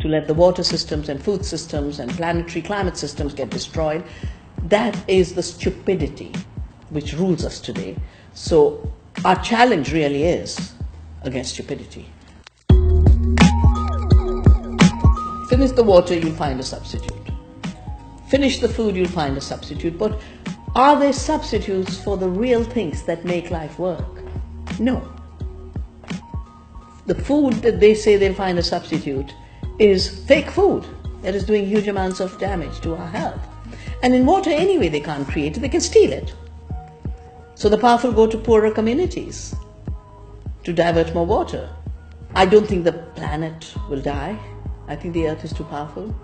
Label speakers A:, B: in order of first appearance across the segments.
A: to let the water systems and food systems and planetary climate systems get destroyed. That is the stupidity which rules us today. So our challenge really is against stupidity. Finish the water, you'll find a substitute. Finish the food, you'll find a substitute. But are there substitutes for the real things that make life work? No. The food that they say they'll find a substitute is fake food that is doing huge amounts of damage to our health. And in water anyway they can't create it, they can steal it. So the powerful go to poorer communities to divert more water. I don't think the planet will die. I think the earth is too powerful.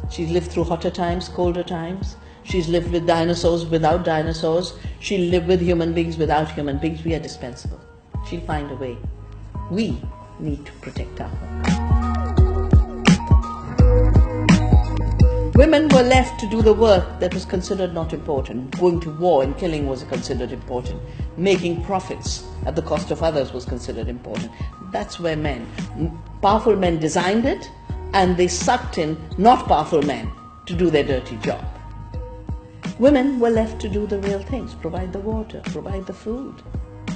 A: She's lived through hotter times, colder times. She's lived with dinosaurs, without dinosaurs. She'll live with human beings, without human beings. We are dispensable. She'll find a way. We need to protect our home. Women were left to do the work that was considered not important. Going to war and killing was considered important. Making profits at the cost of others was considered important. That's where powerful men designed it, and they sucked in not powerful men to do their dirty job. Women were left to do the real things, provide the water, provide the food,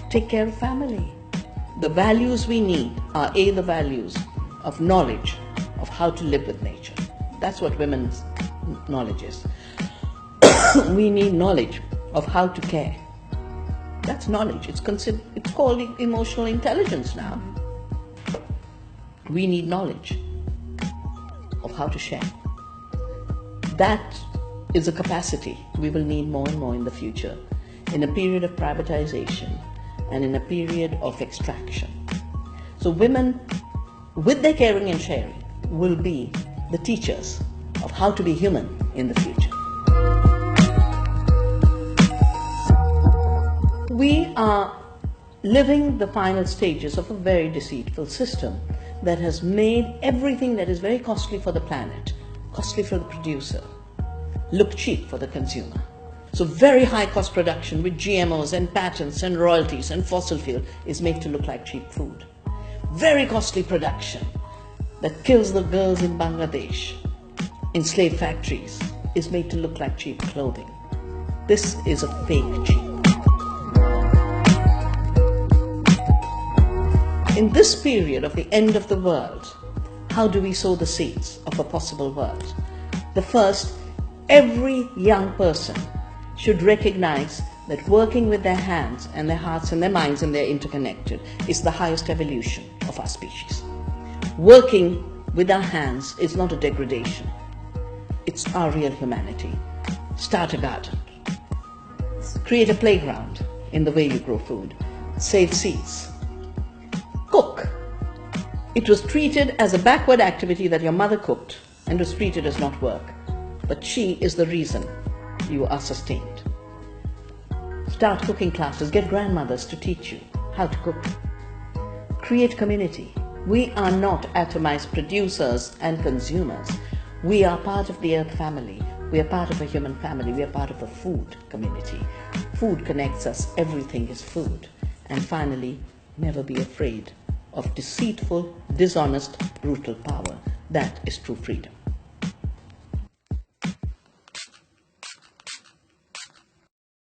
A: take care of family. The values we need are the values of knowledge of how to live with nature. That's what women's knowledge is. We need knowledge of how to care. That's knowledge. It's called emotional intelligence now. We need knowledge of how to share. That is a capacity we will need more and more in the future, in a period of privatization and in a period of extraction. So women, with their caring and sharing, will be the teachers of how to be human in the future. We are living the final stages of a very deceitful system that has made everything that is very costly for the planet, costly for the producer, look cheap for the consumer. So very high cost production with GMOs and patents and royalties and fossil fuel is made to look like cheap food. Very costly production that kills the girls in Bangladesh in slave factories is made to look like cheap clothing. This is a fake cheap. In this period of the end of the world, how do we sow the seeds of a possible world? The first, every young person should recognize that working with their hands and their hearts and their minds, and they're interconnected, is the highest evolution of our species. Working with our hands is not a degradation. It's our real humanity. Start a garden. Create a playground in the way you grow food. Save seeds. Cook. It was treated as a backward activity that your mother cooked and was treated as not work. But she is the reason you are sustained. Start cooking classes. Get grandmothers to teach you how to cook. Create community. We are not atomized producers and consumers. We are part of the earth family. We are part of a human family. We are part of a food community. Food connects us. Everything is food. And finally, never be afraid of deceitful, dishonest, brutal power. That is true freedom.